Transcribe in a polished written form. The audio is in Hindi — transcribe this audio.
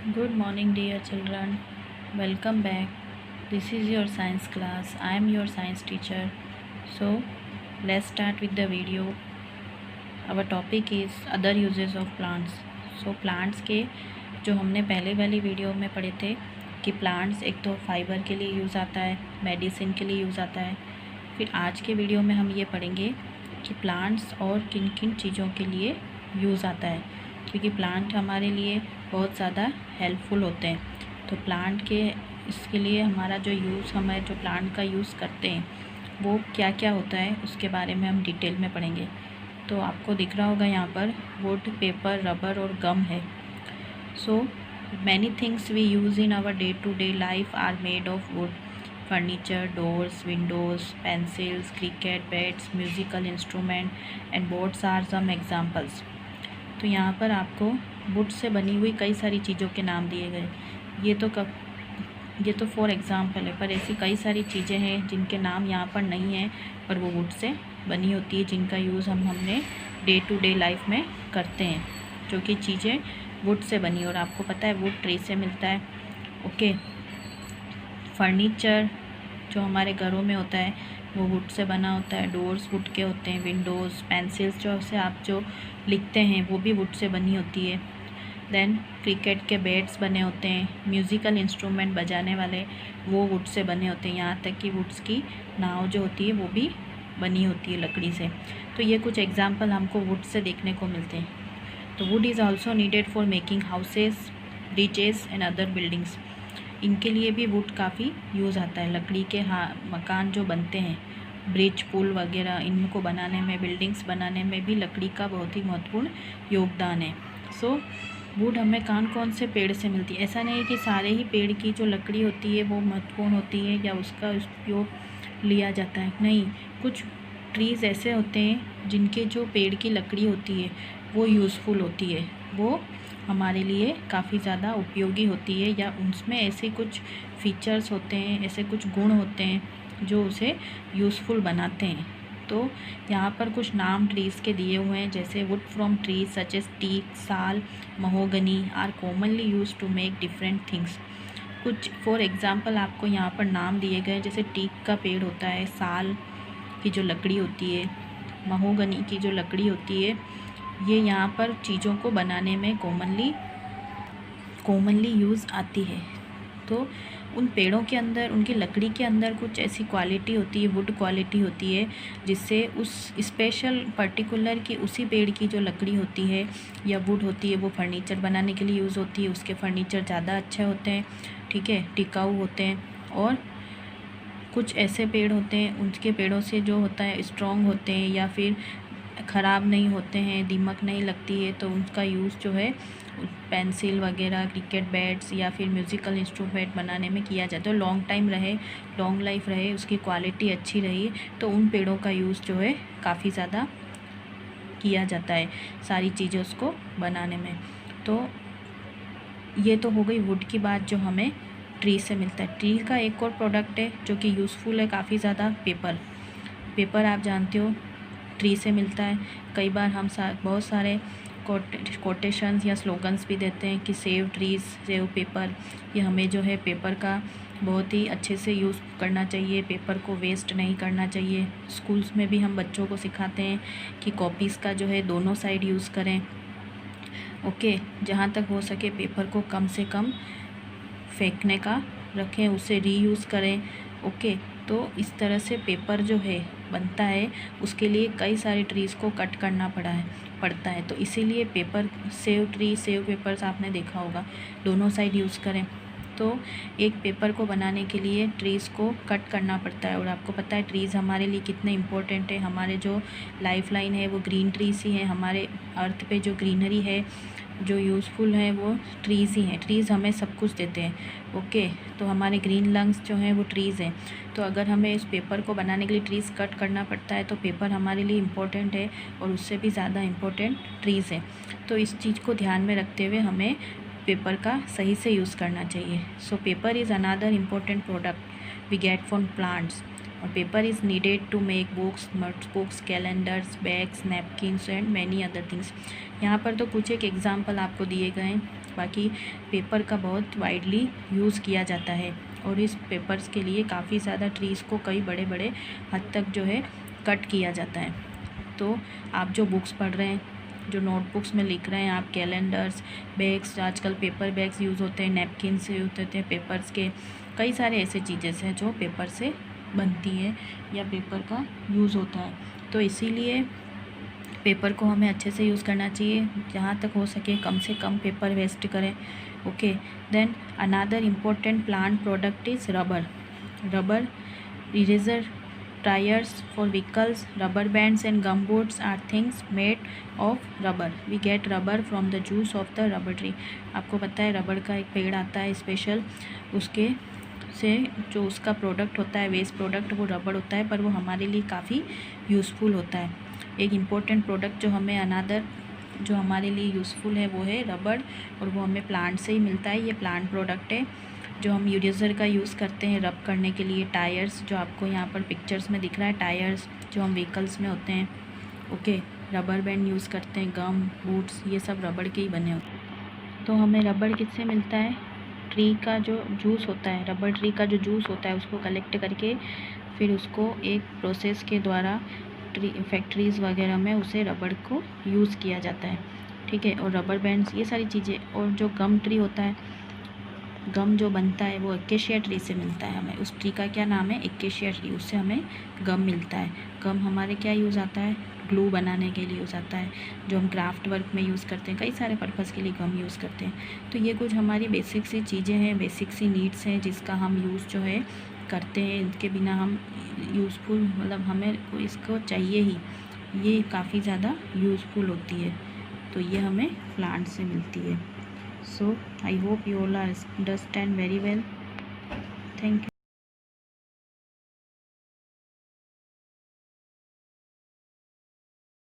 Good morning, dear children. Welcome back. This is your science class. I am your science teacher. So, let's start with the video. Our topic is other uses of plants. So, plants के जो हमने पहले वाली वीडियो में पढ़े थे कि प्लांट्स एक तो फाइबर के लिए यूज़ आता है, मेडिसिन के लिए यूज़ आता है। फिर आज के वीडियो में हम ये पढ़ेंगे कि प्लांट्स और किन किन चीज़ों के लिए यूज़ आता है, क्योंकि प्लांट हमारे लिए बहुत ज़्यादा हेल्पफुल होते हैं। तो प्लांट के इसके लिए हमारा जो यूज़ हमें जो प्लांट का यूज़ करते हैं वो क्या क्या होता है उसके बारे में हम डिटेल में पढ़ेंगे। तो आपको दिख रहा होगा यहाँ पर वुड, पेपर, रबर और गम है। So many things we use in our day to day life are made of wood. Furniture, doors, windows, pencils, cricket bats, musical instrument and boards are some examples. तो यहाँ पर आपको वुड से बनी हुई कई सारी चीज़ों के नाम दिए गए। ये तो फॉर एग्ज़ाम्पल है, पर ऐसी कई सारी चीज़ें हैं जिनके नाम यहाँ पर नहीं हैं, पर वो वुड से बनी होती है, जिनका यूज़ हमने डे टू डे लाइफ में करते हैं, जो कि चीज़ें वुड से बनी। और आपको पता है वुड ट्री से मिलता है। ओके, फर्नीचर जो हमारे घरों में होता है वो वुड से बना होता है। डोर्स वुड के होते हैं, विंडोज़, पेंसिल्स जो से आप जो लिखते हैं वो भी वुड से बनी होती है। देन क्रिकेट के बैट्स बने होते हैं, म्यूज़िकल इंस्ट्रूमेंट बजाने वाले वो वुड से बने होते हैं, यहाँ तक कि वुड्स की नाव जो होती है वो भी बनी होती है लकड़ी से। तो ये कुछ एग्जाम्पल हमको वुड से देखने को मिलते हैं। तो would is also needed for making houses, bridges and other buildings. इनके लिए भी वुड काफ़ी यूज़ आता है। लकड़ी के मकान जो बनते हैं, ब्रिज, पुल वगैरह, इनको बनाने में, बिल्डिंग्स बनाने में भी लकड़ी का बहुत ही महत्वपूर्ण योगदान है। सो वुड हमें कौन कौन से पेड़ से मिलती है? ऐसा नहीं है कि सारे ही पेड़ की जो लकड़ी होती है वो महत्वपूर्ण होती है या उसका उपयोग लिया जाता है, नहीं। कुछ ट्रीज़ ऐसे होते हैं जिनके जो पेड़ की लकड़ी होती है वो यूज़फुल होती है, वो हमारे लिए काफ़ी ज़्यादा उपयोगी होती है, या उसमें ऐसे कुछ फीचर्स होते हैं, ऐसे कुछ गुण होते हैं जो उसे यूज़फुल बनाते हैं। तो यहाँ पर कुछ नाम ट्रीज़ के दिए हुए हैं, जैसे wood from trees such as teak, sal, mahogany are commonly use to make different things. कुछ फॉर एग्जांपल आपको यहाँ पर नाम दिए गए, जैसे टीक का पेड़ होता है, साल की जो लकड़ी होती है, महोगनी की जो लकड़ी होती है, ये यहाँ पर चीज़ों को बनाने में कॉमनली यूज़ आती है। तो उन पेड़ों के अंदर, उनकी लकड़ी के अंदर कुछ ऐसी क्वालिटी होती है, वुड क्वालिटी होती है, जिससे उस स्पेशल पर्टिकुलर की उसी पेड़ की जो लकड़ी होती है या वुड होती है वो फर्नीचर बनाने के लिए यूज़ होती है। उसके फर्नीचर ज़्यादा अच्छे होते हैं, ठीक है, टिकाऊ होते हैं। और कुछ ऐसे पेड़ होते हैं, उनके पेड़ों से जो होता है स्ट्रॉन्ग होते हैं या फिर ख़राब नहीं होते हैं, दीमक नहीं लगती है, तो उनका यूज़ जो है पेंसिल वगैरह, क्रिकेट बैट्स या फिर म्यूज़िकल इंस्ट्रूमेंट बनाने में किया जाता है। लॉन्ग टाइम रहे, लॉन्ग लाइफ रहे, उसकी क्वालिटी अच्छी रही, तो उन पेड़ों का यूज़ जो है काफ़ी ज़्यादा किया जाता है सारी चीज़ें उसको बनाने में। तो ये तो हो गई वुड की बात जो हमें ट्री से मिलता है। ट्री का एक और प्रोडक्ट है जो कि यूज़फुल है काफ़ी ज़्यादा, पेपर आप जानते हो ट्री से मिलता है। कई बार हम बहुत सारे कोटेशंस या स्लोगन्स भी देते हैं कि सेव ट्रीज़, सेव पेपर। ये हमें जो है पेपर का बहुत ही अच्छे से यूज़ करना चाहिए, पेपर को वेस्ट नहीं करना चाहिए। स्कूल्स में भी हम बच्चों को सिखाते हैं कि कॉपीज़ का जो है दोनों साइड यूज़ करें। ओके, जहाँ तक हो सके पेपर को कम से कम फेंकने का रखें, उसे रीयूज़ करें। ओके, तो इस तरह से पेपर जो है बनता है, उसके लिए कई सारे ट्रीज़ को कट करना पड़ता है। तो इसीलिए paper, save tree, save papers आपने देखा होगा, दोनों साइड यूज़ करें। तो एक पेपर को बनाने के लिए ट्रीज़ को कट करना पड़ता है। और आपको पता है ट्रीज़ हमारे लिए कितने इम्पोर्टेंट है। हमारे जो लाइफ लाइन है वो ग्रीन ट्रीज़ ही है। हमारे अर्थ पे जो ग्रीनरी है, जो यूज़फुल है, वो ट्रीज़ ही हैं। ट्रीज़ हमें सब कुछ देते हैं। ओके, तो हमारे ग्रीन लंग्स जो हैं वो ट्रीज़ हैं। तो अगर हमें इस पेपर को बनाने के लिए ट्रीज़ कट करना पड़ता है तो पेपर हमारे लिए इम्पोर्टेंट है, और उससे भी ज़्यादा इम्पोर्टेंट ट्रीज़ है। तो इस चीज़ को ध्यान में रखते हुए हमें पेपर का सही से यूज़ करना चाहिए। So paper is another important product we get from plants. और paper is needed to make books, notebooks, calendars, bags, napkins and many other things. यहाँ पर तो कुछ एक एग्जाम्पल आपको दिए गए हैं, बाकी पेपर का बहुत वाइडली यूज़ किया जाता है और इस पेपर्स के लिए काफ़ी ज़्यादा ट्रीज़ को कई बड़े बड़े हद तक जो है कट किया जाता है। तो आप जो बुक्स पढ़ रहे हैं, जो नोटबुक्स में लिख रहे हैं आप, कैलेंडर्स, बैग्स, आजकल पेपर बैग्स यूज़ होते हैं, नैपकिन्स यूज़ होते हैं पेपर्स के, कई सारे ऐसे चीज़ें हैं जो पेपर से बनती है या पेपर का यूज़ होता है। तो इसीलिए पेपर को हमें अच्छे से यूज़ करना चाहिए, जहाँ तक हो सके कम से कम पेपर वेस्ट करें। Okay, then another important plant product is rubber. Rubber, eraser, tires for vehicles, rubber bands and gumboots are things made of rubber. We get rubber from the juice of the rubber tree. आपको पता है रबर का एक पेड़ आता है स्पेशल, उसके से जो उसका प्रोडक्ट होता है, वेस्ट प्रोडक्ट, वो रबर होता है, पर वो हमारे लिए काफ़ी यूज़फुल होता है। एक इम्पोर्टेंट प्रोडक्ट जो हमें अनदर जो हमारे लिए यूज़फुल है वो है रबर, और वो हमें प्लांट से ही मिलता है। ये प्लांट प्रोडक्ट है जो हम इरेज़र का यूज़ करते हैं रब करने के लिए। टायर्स जो आपको यहाँ पर पिक्चर्स में दिख रहा है, टायर्स जो हम व्हीकल्स में होते हैं। ओके, रबर बैंड यूज़ करते हैं, गम, बूट्स, ये सब रबड़ के ही बने होते हैं। तो हमें रबड़ किससे मिलता है? ट्री का जो जूस होता है, रबर ट्री का जो जूस होता है, उसको कलेक्ट करके फिर उसको एक प्रोसेस के द्वारा फैक्ट्रीज़ वगैरह में उसे रबड़ को यूज़ किया जाता है। ठीक है, और रबर बैंड्स, ये सारी चीज़ें। और जो गम ट्री होता है, गम जो बनता है वो एकेशिया ट्री से मिलता है हमें। उस ट्री का क्या नाम है? Acacia tree. उससे हमें गम मिलता है। गम हमारे क्या यूज़ आता है? ग्लू बनाने के लिए यूज़ आता है, जो हम क्राफ्ट वर्क में यूज़ करते हैं, कई सारे पर्पज़ के लिए गम यूज़ करते हैं। तो ये कुछ हमारी बेसिक सी चीज़ें हैं, बेसिक सी नीड्स हैं, जिसका हम यूज़ जो है करते हैं। इनके बिना हम यूज़फुल, मतलब हमें इसको चाहिए ही, ये काफ़ी ज़्यादा यूज़फुल होती है। तो ये हमें प्लांट से मिलती है। So I hope you all understand very well. Thank you.